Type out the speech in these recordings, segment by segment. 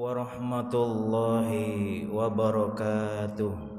warahmatullahi wabarakatuh.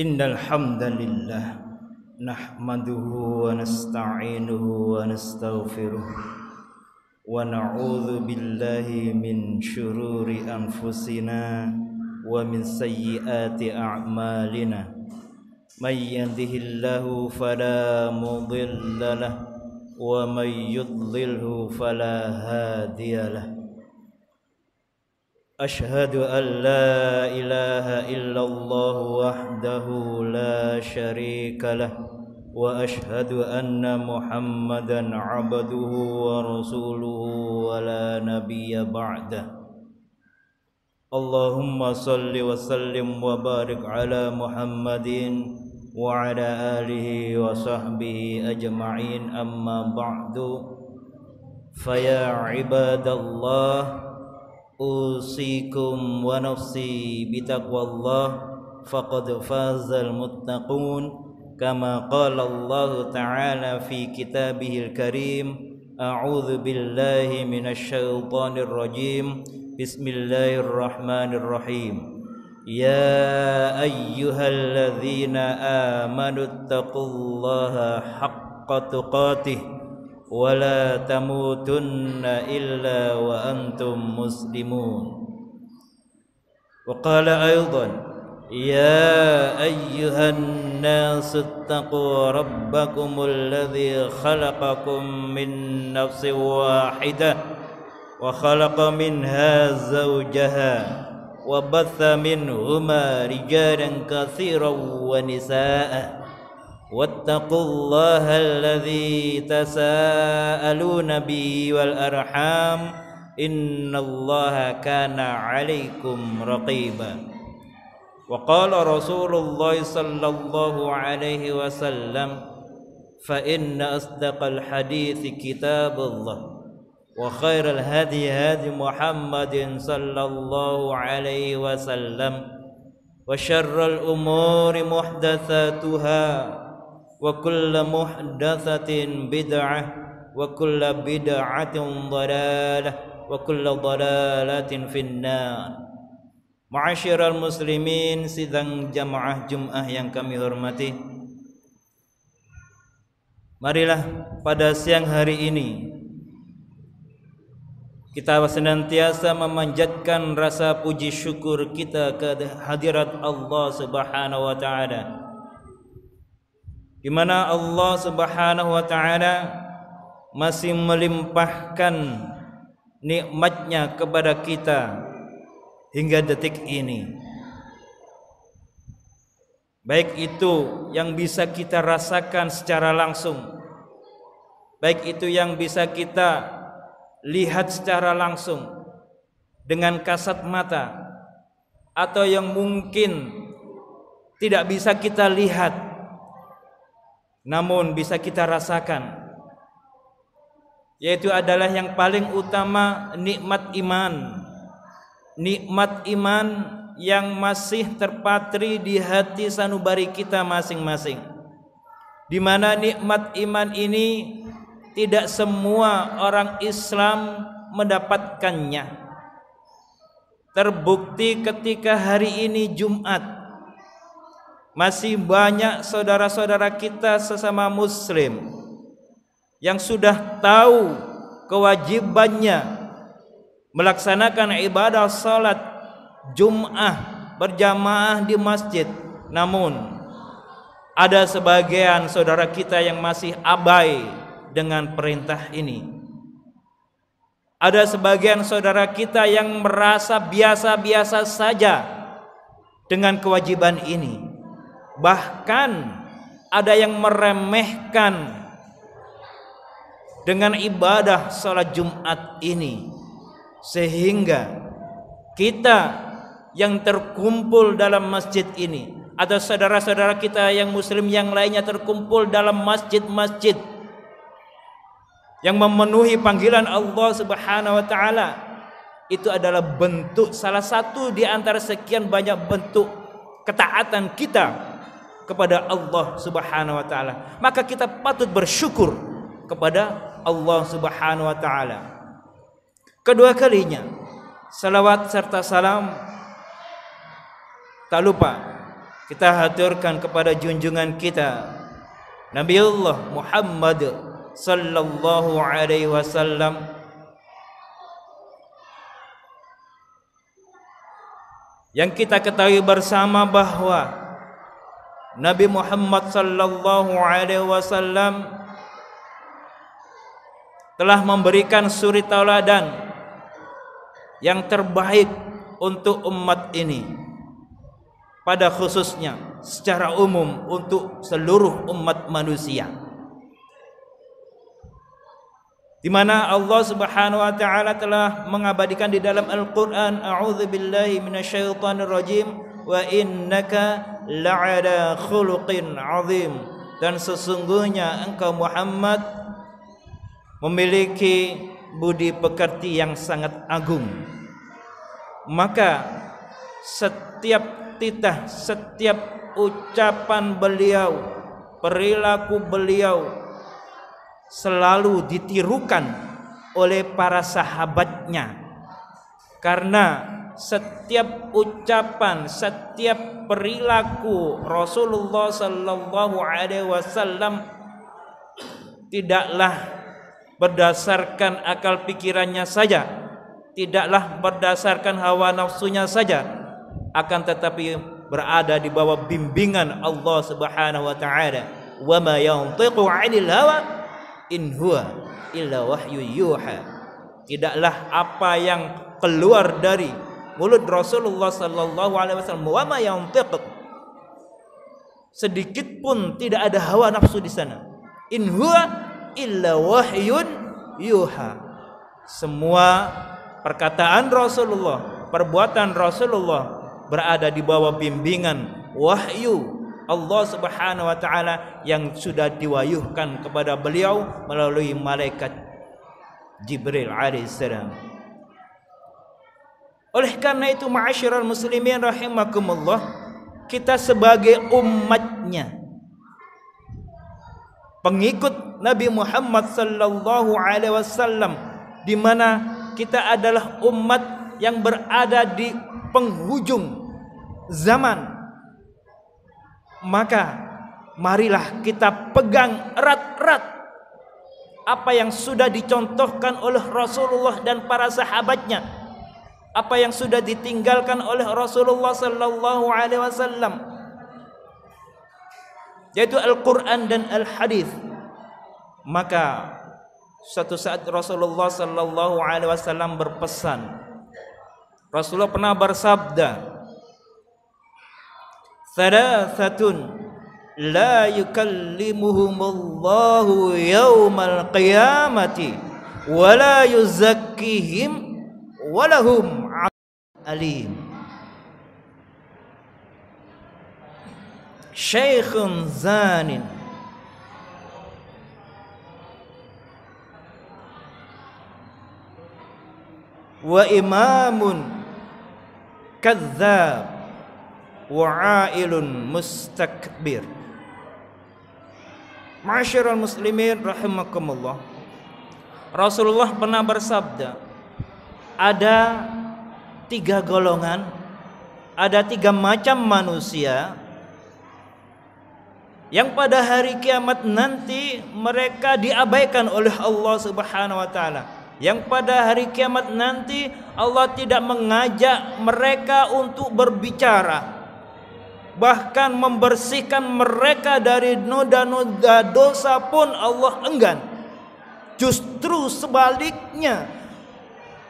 Innal hamdalillah nahmaduhu wa nasta'inuhu wa nastaghfiruh wa na'udzu billahi min syururi anfusina wa min sayyiati a'malina من يهده الله فلا مضل له ومن يضلله فلا هادي له أشهد أن لا إله إلا الله وحده لا شريك له وأشهد أن محمدا عبده ورسوله ولا نبي بعده اللهم صل وسلم وبارك على محمد وعلى آله وصحبه أجمعين أما بعد فيا عباد الله أوصيكم ونفسي بتقوى الله فقد فاز المتقون كما قال الله تعالى في كتابه الكريم أعوذ بالله من الشيطان الرجيم بسم الله الرحمن الرحيم يا أيها الذين آمنوا اتقوا الله حق تقاته ولا تموتن إلا وأنتم مسلمون وقال أيضا يا أيها الناس اتقوا ربكم الذي خلقكم من نفس واحدة وخلق منها زوجها وبث منهما رجالا كثيرا ونساء واتقوا الله الذي تساءلون به والأرحام إن الله كان عليكم رقيبا وقال رسول الله صلى الله عليه وسلم فإن أصدق الحديث كتاب الله وخير الهدي هدي محمد صلى الله عليه وسلم وشر الأمور محدثاتها وكل محدثة بدعة وكل بدعة ضلالة وكل ضلالة في النار. Ma'asyiral muslimin, sidang jamaah Jumat yang kami hormati, marilah pada siang hari ini kita senantiasa memanjatkan rasa puji syukur kita ke hadirat Allah Subhanahu wa taala, di mana Allah Subhanahu wa taala masih melimpahkan nikmatnya kepada kita hingga detik ini. Baik itu yang bisa kita rasakan secara langsung, baik itu yang bisa kita lihat secara langsung dengan kasat mata, atau yang mungkin tidak bisa kita lihat namun bisa kita rasakan, yaitu adalah yang paling utama nikmat iman. Nikmat iman yang masih terpatri di hati sanubari kita masing-masing, di mana nikmat iman ini tidak semua orang Islam mendapatkannya. Terbukti ketika hari ini Jumat, masih banyak saudara-saudara kita sesama muslim yang sudah tahu kewajibannya melaksanakan ibadah salat Jum'ah berjamaah di masjid, namun ada sebagian saudara kita yang masih abai dengan perintah ini. Ada sebagian saudara kita yang merasa biasa-biasa saja dengan kewajiban ini. Bahkan ada yang meremehkan dengan ibadah salat Jumat ini, sehingga kita yang terkumpul dalam masjid ini atau saudara-saudara kita yang muslim yang lainnya terkumpul dalam masjid-masjid yang memenuhi panggilan Allah Subhanahu wa taala, itu adalah bentuk, salah satu di antara sekian banyak bentuk ketaatan kita kepada Allah Subhanahu wa taala. Maka kita patut bersyukur kepada Allah Subhanahu wa taala. Kedua kalinya, salawat serta salam tak lupa kita haturkan kepada junjungan kita Nabiullah Muhammad sallallahu alaihi wasallam, yang kita ketahui bersama bahwa Nabi Muhammad sallallahu alaihi wasallam telah memberikan suri tauladan yang terbaik untuk umat ini, pada khususnya secara umum untuk seluruh umat manusia, di mana Allah Subhanahu wa taala telah mengabadikan di dalam Al-Qur'an, a'udzubillahi minasyaitonir rajim, wa innaka la'ala khuluqin 'azim, dan sesungguhnya engkau Muhammad memiliki budi pekerti yang sangat agung. Maka setiap titah, setiap ucapan beliau, perilaku beliau selalu ditirukan oleh para sahabatnya, karena setiap ucapan, setiap perilaku Rasulullah sallallahu alaihi wasallam tidaklah berdasarkan akal pikirannya saja, tidaklah berdasarkan hawa nafsunya saja, akan tetapi berada di bawah bimbingan Allah Subhanahu wa taala. Wa ma yantiqu 'anil hawa in huwa illa wahyu yuha. Tidaklah apa yang keluar dari mulut Rasulullah sallallahu alaihi wasallam, wa ma yantiqu, sedikit pun tidak ada hawa nafsu di sana. In huwa illa wahyun yuha. Semua perkataan Rasulullah, perbuatan Rasulullah berada di bawah bimbingan wahyu Allah Subhanahu wa taala yang sudah diwahyukan kepada beliau melalui malaikat Jibril alaihissalam. Oleh karena itu, ma'asyiral muslimin rahimakumullah, kita sebagai umatnya, pengikut Nabi Muhammad sallallahu alaihi wasallam, di mana kita adalah umat yang berada di penghujung zaman, maka marilah kita pegang erat-erat apa yang sudah dicontohkan oleh Rasulullah dan para sahabatnya, apa yang sudah ditinggalkan oleh Rasulullah sallallahu alaihi wasallam, yaitu Al-Quran dan Al-Hadis. Maka suatu saat Rasulullah sallallahu alaihi wasallam berpesan. Rasulullah pernah bersabda, "Thalathatun la yukallimuhumullahu yaumal qiyamati wa la yuzakkihim wa lahum alim. Syekhun zanin, wa imamun kadzdzab, wa ailun mustakbir." Ma'asyiral muslimin rahimakumullah, Rasulullah pernah bersabda, ada 3 golongan, ada 3 macam manusia yang pada hari kiamat nanti mereka diabaikan oleh Allah Subhanahu wa taala. Yang pada hari kiamat nanti Allah tidak mengajak mereka untuk berbicara, bahkan membersihkan mereka dari noda-noda dosa pun Allah enggan. Justru sebaliknya,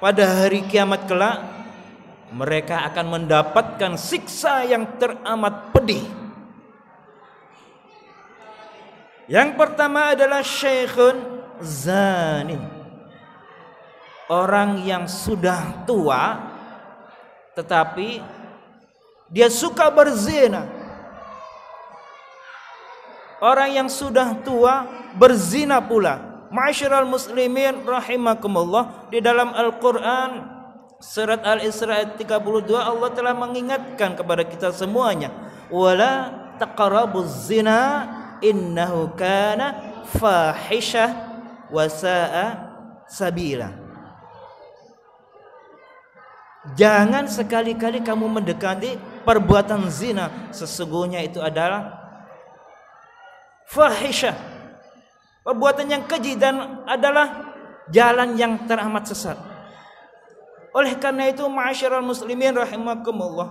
pada hari kiamat kelak mereka akan mendapatkan siksa yang teramat pedih. Yang pertama adalah syekhun zanin, orang yang sudah tua tetapi dia suka berzina. Orang yang sudah tua berzina pula. Ma'asyiral muslimin rahimakumullah, di dalam Al-Quran surat Al-Isra ayat 32 Allah telah mengingatkan kepada kita semuanya, wala taqrabuz zina innahu kana fahisyah wa sa'a sabila. Jangan sekali-kali kamu mendekati perbuatan zina, sesungguhnya itu adalah fahisyah, perbuatan yang keji, dan adalah jalan yang teramat sesat. Oleh karena itu, ma'asyiral muslimin rahimakumullah,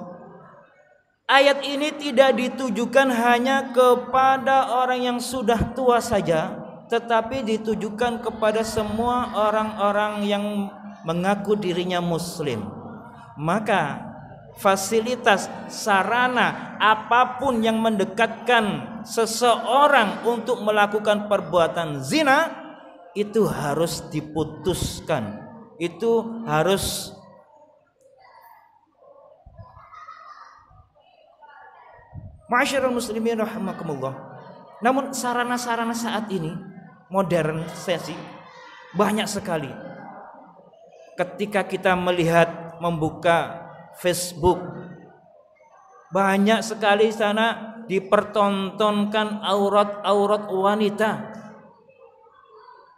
ayat ini tidak ditujukan hanya kepada orang yang sudah tua saja, tetapi ditujukan kepada semua orang-orang yang mengaku dirinya muslim. Maka fasilitas, sarana apapun yang mendekatkan seseorang untuk melakukan perbuatan zina itu harus diputuskan. Itu harus Ma'asyiral muslimin rahimakumullah. Namun sarana-sarana saat ini modernisasi banyak sekali. Ketika kita melihat membuka Facebook, banyak sekali sana dipertontonkan aurat-aurat wanita.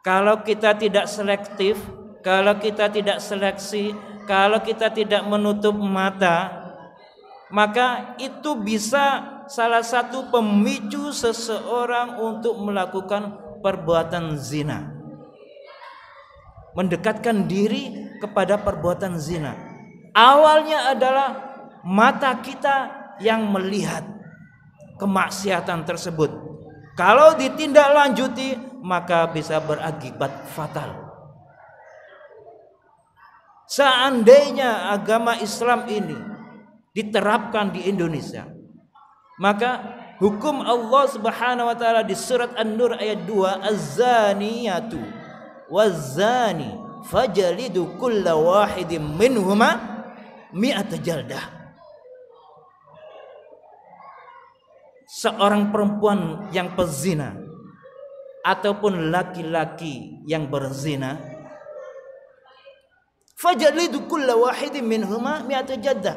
Kalau kita tidak selektif, kalau kita tidak seleksi, kalau kita tidak menutup mata, maka itu bisa salah satu pemicu seseorang untuk melakukan perbuatan zina, mendekatkan diri kepada perbuatan zina. Awalnya adalah mata kita yang melihat kemaksiatan tersebut. Kalau ditindaklanjuti maka bisa berakibat fatal. Seandainya agama Islam ini diterapkan di Indonesia, maka hukum Allah Subhanahu wa taala di surat An-Nur ayat 2, az-zaniyatu waz-zani fajlidu kulla wahidin minhuma mi'ata jaldah. Seorang perempuan yang pezina ataupun laki-laki yang berzina, fajlidu kulla wahidin minhuma mi'ata jaldah,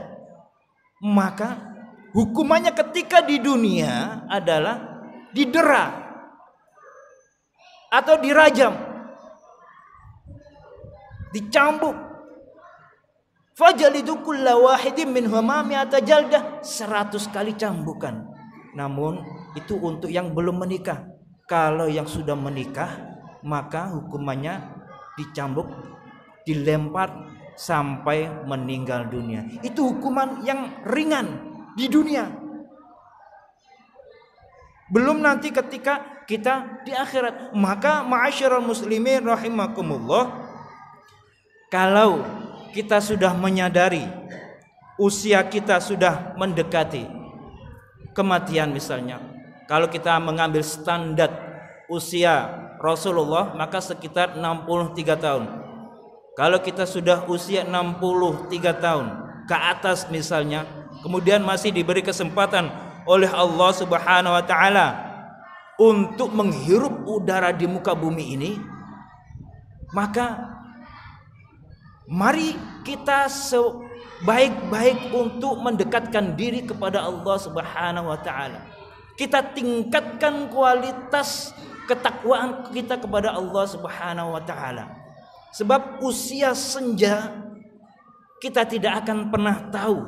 maka hukumannya ketika di dunia adalah didera atau dirajam, dicambuk. Fajlidu kulla wahidin minhuma mi'ata jaldah, 100 kali cambukan. Namun itu untuk yang belum menikah. Kalau yang sudah menikah, maka hukumannya dicambuk, dilempar sampai meninggal dunia. Itu hukuman yang ringan di dunia. Belum nanti ketika kita di akhirat. Maka ma'asyiral muslimin rahimakumullah, kalau kita sudah menyadari usia kita sudah mendekati kematian misalnya, kalau kita mengambil standar usia Rasulullah maka sekitar 63 tahun. Kalau kita sudah usia 63 tahun ke atas misalnya, kemudian masih diberi kesempatan oleh Allah Subhanahu wa taala untuk menghirup udara di muka bumi ini, maka mari kita sebaik-baik untuk mendekatkan diri kepada Allah Subhanahu wa taala. Kita tingkatkan kualitas ketakwaan kita kepada Allah Subhanahu wa taala. Sebab usia senja kita tidak akan pernah tahu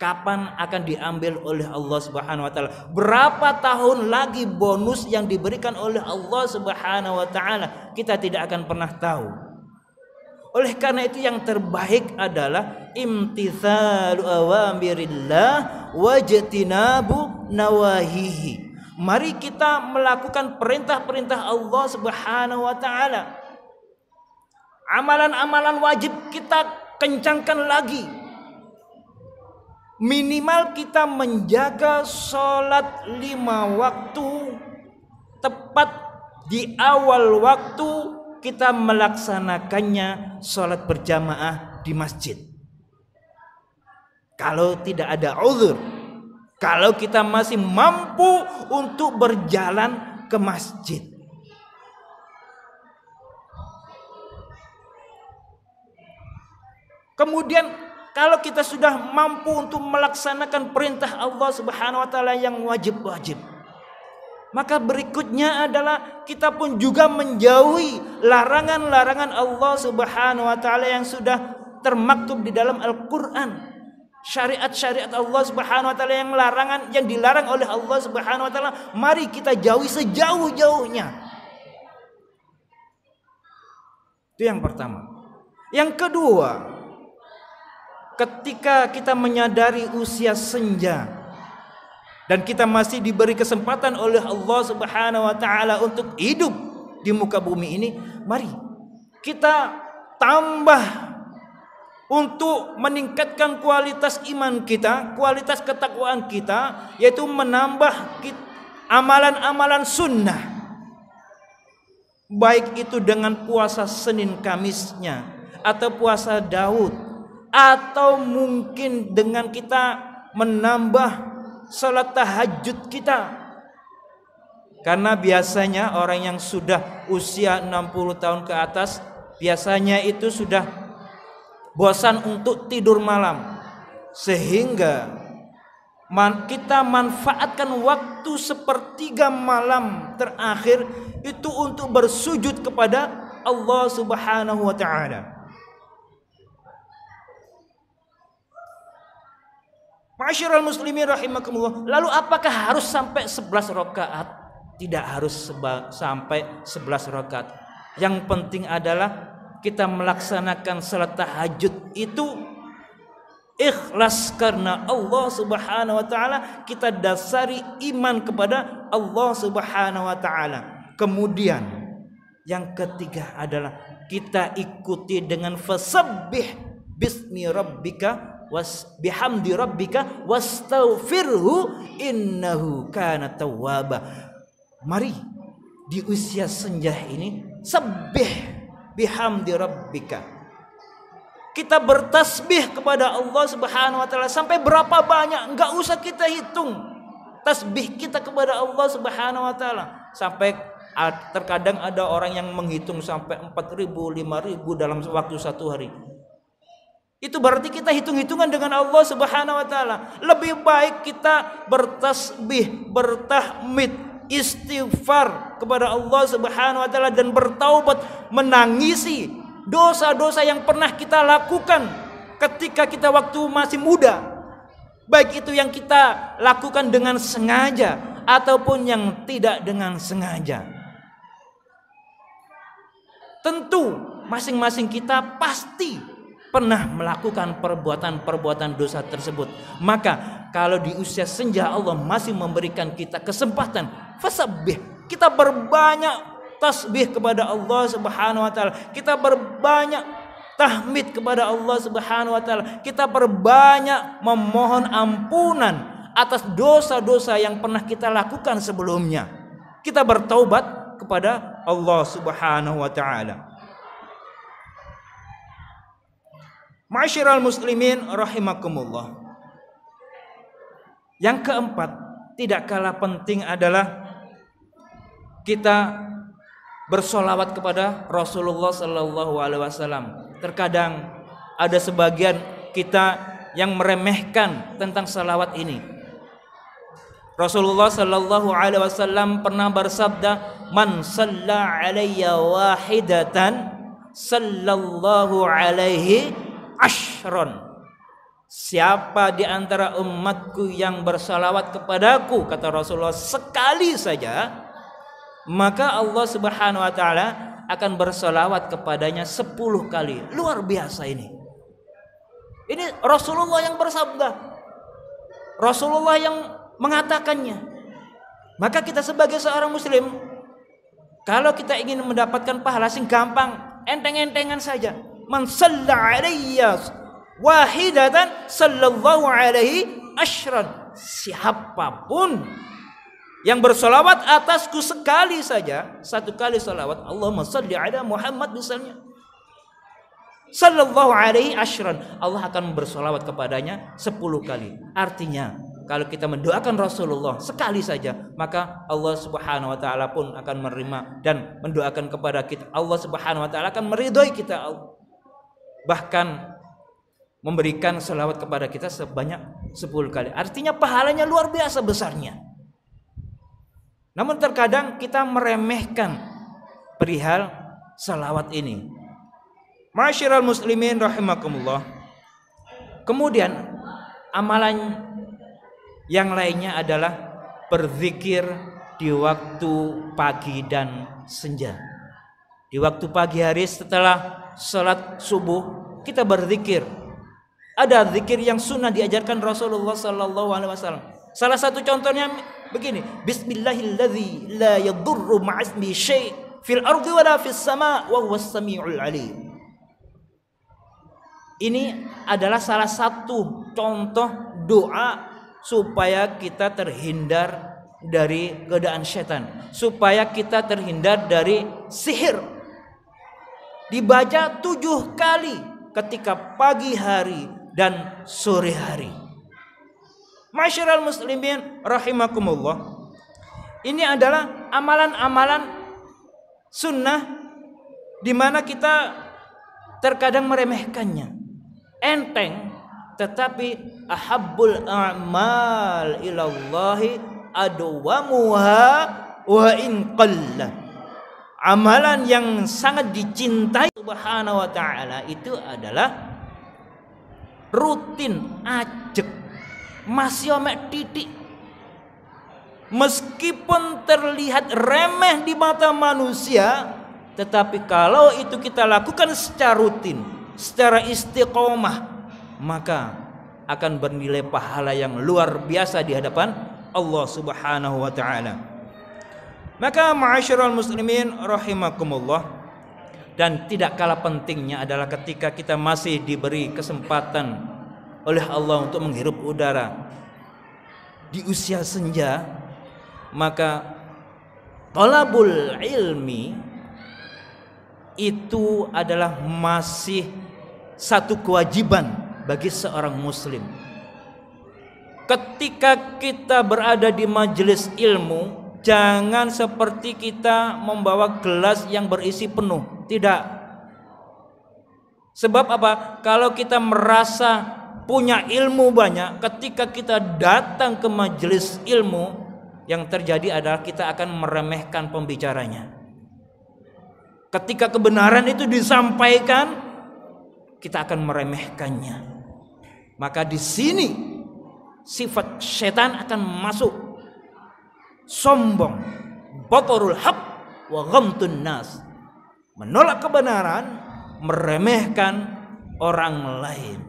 kapan akan diambil oleh Allah Subhanahu wa taala. Berapa tahun lagi bonus yang diberikan oleh Allah Subhanahu wa taala, kita tidak akan pernah tahu. Oleh karena itu yang terbaik adalah imtithalu awamirillah wajtinabu nawahihi. Mari kita melakukan perintah-perintah Allah Subhanahu wa taala. Amalan-amalan wajib kita kencangkan lagi. Minimal kita menjaga sholat 5 waktu tepat di awal waktu, kita melaksanakannya sholat berjamaah di masjid. Kalau tidak ada uzur, kalau kita masih mampu untuk berjalan ke masjid. Kemudian kalau kita sudah mampu untuk melaksanakan perintah Allah Subhanahu wa taala yang wajib-wajib, maka berikutnya adalah kita pun juga menjauhi larangan-larangan Allah Subhanahu wa taala yang sudah termaktub di dalam Al-Qur'an. Syariat-syariat Allah Subhanahu wa taala yang larangan, yang dilarang oleh Allah Subhanahu wa taala, mari kita jauhi sejauh-jauhnya. Itu yang pertama. Yang kedua, ketika kita menyadari usia senja dan kita masih diberi kesempatan oleh Allah Subhanahu wa taala untuk hidup di muka bumi ini, mari kita tambah untuk meningkatkan kualitas iman kita, kualitas ketakwaan kita, yaitu menambah amalan-amalan sunnah, baik itu dengan puasa Senin Kamisnya atau puasa Daud, atau mungkin dengan kita menambah salat tahajud kita. Karena biasanya orang yang sudah usia 60 tahun ke atas biasanya itu sudah bosan untuk tidur malam, sehingga kita manfaatkan waktu sepertiga malam terakhir itu untuk bersujud kepada Allah Subhanahu wa taala. Ma'asyiral muslimin rahimakumullah. Lalu apakah harus sampai 11 rakaat? Tidak harus sampai 11 rakaat. Yang penting adalah kita melaksanakan salat tahajud itu ikhlas karena Allah Subhanahu wa taala, kita dasari iman kepada Allah Subhanahu wa taala. Kemudian yang ketiga adalah kita ikuti dengan fasabbih bismi rabbika bihamdi rabbika wastaghfirhu innahu kana tawwaba. Mari di usia senja ini sabbih bihamdi rabbika. Kita bertasbih kepada Allah Subhanahu wa taala sampai berapa banyak, enggak usah kita hitung. Tasbih kita kepada Allah Subhanahu wa taala sampai terkadang ada orang yang menghitung sampai 4.000, 5.000 dalam waktu satu hari. Itu berarti kita hitung-hitungan dengan Allah Subhanahu wa taala. Lebih baik kita bertasbih, bertahmid, istighfar kepada Allah Subhanahu wa taala dan bertaubat, menangisi dosa-dosa yang pernah kita lakukan ketika kita waktu masih muda. Baik itu yang kita lakukan dengan sengaja ataupun yang tidak dengan sengaja. Tentu masing-masing kita pasti pernah melakukan perbuatan-perbuatan dosa tersebut. Maka kalau di usia senja Allah masih memberikan kita kesempatan, fasabbih, kita berbanyak tasbih kepada Allah Subhanahu wa taala, kita berbanyak tahmid kepada Allah Subhanahu wa taala, kita berbanyak memohon ampunan atas dosa-dosa yang pernah kita lakukan sebelumnya. Kita bertaubat kepada Allah Subhanahu wa taala. Ma'asyiral muslimin rahimakumullah. Yang keempat, tidak kalah penting adalah kita bersolawat kepada Rasulullah sallallahu alaihi wasallam. Terkadang ada sebagian kita yang meremehkan tentang salawat ini. Rasulullah sallallahu alaihi wasallam pernah bersabda, "Man shalla alayya wahidatan sallallahu alaihi ashron." Siapa di antara umatku yang bersalawat kepadaku, kata Rasulullah, sekali saja, maka Allah Subhanahu wa taala akan bersalawat kepadanya 10 kali. Luar biasa ini. Ini Rasulullah yang bersabda, Rasulullah yang mengatakannya. Maka kita sebagai seorang muslim, kalau kita ingin mendapatkan pahala sing gampang, enteng-entengan saja. Man shalla alayya wahidatan sallallahu alaihi ashran. Siapapun yang bersolawat atasku sekali saja, satu kali solawat, Allahumma shalli ala Muhammad misalnya, sallallahu alaihi ashran, Allah akan bersolawat kepadanya 10 kali. Artinya kalau kita mendoakan Rasulullah sekali saja, maka Allah Subhanahu wa taala pun akan menerima dan mendoakan kepada kita. Allah Subhanahu wa taala akan meridhoi kita, bahkan memberikan selawat kepada kita sebanyak 10 kali. Artinya pahalanya luar biasa besarnya. Namun terkadang kita meremehkan perihal selawat ini. Ma'asyiral muslimin rahimakumullah. Kemudian amalan yang lainnya adalah berzikir di waktu pagi dan senja. Di waktu pagi hari setelah salat subuh kita berzikir. Ada zikir yang sunnah diajarkan Rasulullah sallallahu alaihi wasallam. Salah satu contohnya begini, Bismillahilladzi la yadurru ma'asmi syai' fil ardi wala fis sama' wa huwas samiul alim. Ini adalah salah satu contoh doa supaya kita terhindar dari godaan setan, supaya kita terhindar dari sihir. Dibaca 7 kali ketika pagi hari dan sore hari. Masyarul muslimin rahimakumullah. Ini adalah amalan-amalan sunnah di mana kita terkadang meremehkannya. Enteng, tetapi ahabbul a'mal ilallahi adwamuha wa in qalla. Amalan yang sangat dicintai Subhanahu wa ta'ala itu adalah rutin, ajek, masih omek titik. Meskipun terlihat remeh di mata manusia, tetapi kalau itu kita lakukan secara rutin, secara istiqomah, maka akan bernilai pahala yang luar biasa di hadapan Allah Subhanahu wa ta'ala. Maka ma'asyiral muslimin rahimakumullah, dan tidak kalah pentingnya adalah ketika kita masih diberi kesempatan oleh Allah untuk menghirup udara di usia senja, maka talabul ilmi itu adalah masih satu kewajiban bagi seorang muslim. Ketika kita berada di majelis ilmu, jangan seperti kita membawa gelas yang berisi penuh. Tidak. Sebab apa? Kalau kita merasa punya ilmu banyak, ketika kita datang ke majelis ilmu, yang terjadi adalah kita akan meremehkan pembicaranya. Ketika kebenaran itu disampaikan, kita akan meremehkannya. Maka di sini sifat setan akan masuk. Sombong, batarul haq wa ghamtun nas. Menolak kebenaran, meremehkan orang lain.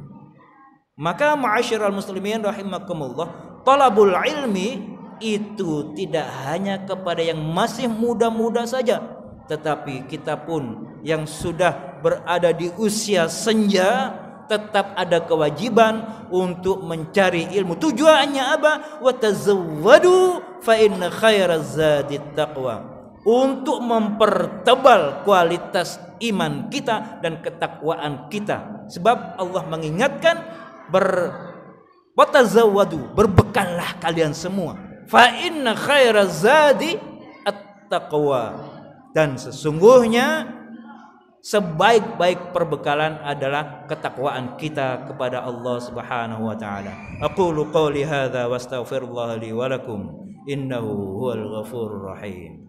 Maka ma'asyiral muslimin rahimakumullah, talabul ilmi itu tidak hanya kepada yang masih muda-muda saja, tetapi kita pun yang sudah berada di usia senja tetap ada kewajiban untuk mencari ilmu. Tujuannya apa? Wa tazawwadu fa inna khairaz zadit taqwa. Untuk mempertebal kualitas iman kita dan ketakwaan kita. Sebab Allah mengingatkan wa tazawwadu, berbekallah kalian semua. Fa inna khairaz zadi at-taqwa. Dan sesungguhnya sebaik-baik perbekalan adalah ketakwaan kita kepada Allah Subhanahu wa taala. Aqulu qouli hadza wastaghfirullah li wa lakum innahu huwal ghafurur rahim.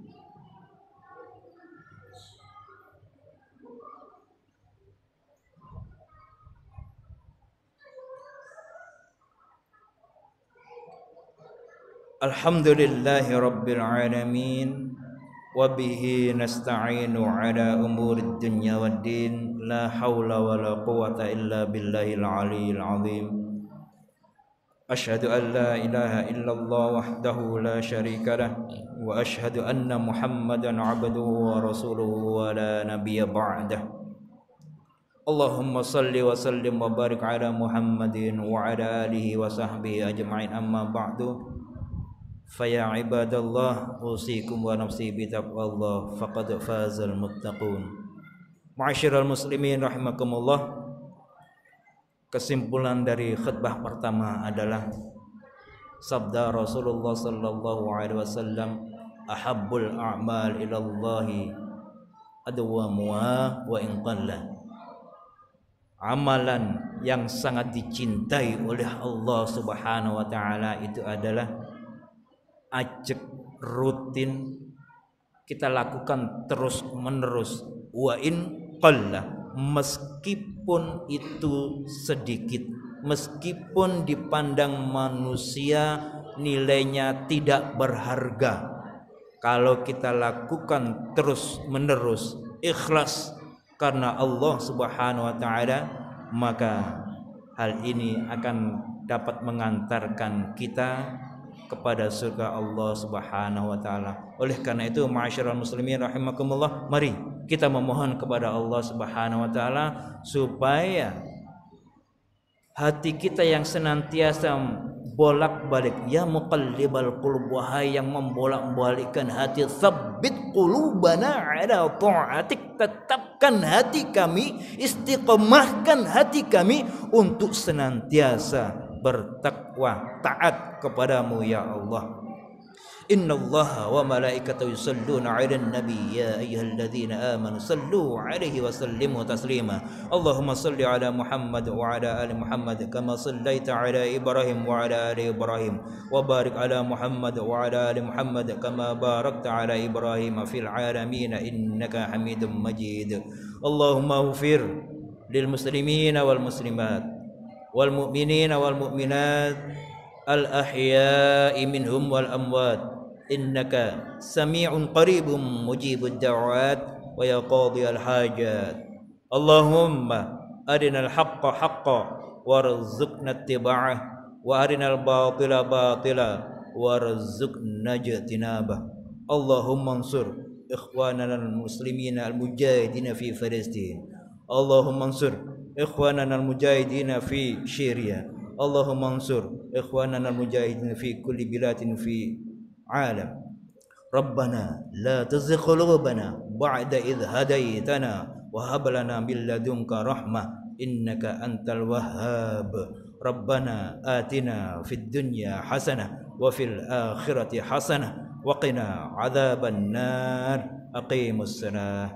Alhamdulillahi rabbil alamin. Wabihi nasta'inu ala umurid dunya waddin. La hawla wa la quwata illa billahil aliyyil azim. Ashhadu an la ilaha illallah wahdahu la syarika lah, wa ashhadu anna muhammadan abduhu wa rasuluhu wa la nabiyya ba'dah. Allahumma salli wa sallim wa barik ala Muhammadin wa ala alihi wa sahbihi ajma'in, amma ba'du. Faya ibadallah, usikum wa nafsi bitaqwallah, faqad fazal muttaqun. Ma'asyiral muslimin rahimakumullah. Kesimpulan dari khutbah pertama adalah sabda Rasulullah sallallahu alaihi wasallam, ahabbul a'mal ilallahi adwamuha wa in qalla. Amalan yang sangat dicintai oleh Allah Subhanahu wa taala itu adalah ajak rutin kita lakukan terus menerus, wa in qalla, meskipun itu sedikit, meskipun dipandang manusia nilainya tidak berharga. Kalau kita lakukan terus menerus ikhlas karena Allah Subhanahu wa taala, maka Hal ini akan dapat mengantarkan kita kepada surga Allah Subhanahu wa taala. Oleh karena itu, ma'asyiral muslimin rahimakumullah, mari kita memohon kepada Allah Subhanahu wa taala supaya hati kita yang senantiasa bolak-balik, ya muqallibal qulub, wahai yang membolak-balikkan hati, tsabbit qulubana ala ta'atik, tetapkan hati kami, istiqomahkan hati kami untuk senantiasa bertakwa, taat kepadamu ya Allah. Innallaha wa malaikatahu yusalluna 'alan nabi ya ayyuhalladzina amanu sallu 'alaihi wa sallimu taslima. Allahumma salli 'ala Muhammad wa 'ala ali Muhammad kama sallaita 'ala Ibrahim wa 'ala ali Ibrahim wa barik 'ala Muhammad wa 'ala ali Muhammad kama barakta 'ala Ibrahim fil 'alamin innaka Hamidum Majid. Allahumma ighfir lil muslimina wal muslimat wal mu'minina wal mu'minat al ahya'i minhum wal amwat innaka sami'un qaribun mujibud da'wat wa ya qadiyal hajat. Allahumma arinal haqqa haqqa warzuqna ittiba'ah wa arinal batila batila warzuqna ijtinabah. Allahumma ansur ikhwanana al-muslimina al-mujahidina fi Palestin. Allahumma ansur ikhwanana al-mujahidina fi Syria. Allahumma ansur ikhwanana al-mujahidina fi kulli biladin fi عالم. ربنا لا تزغ قلوبنا بعد إذ هديتنا وهب لنا من لدنك رحمة إنك أنت الوهاب. ربنا آتنا في الدنيا حسنة وفي الآخرة حسنة وقنا عذاب النار. أقيموا الصلاة.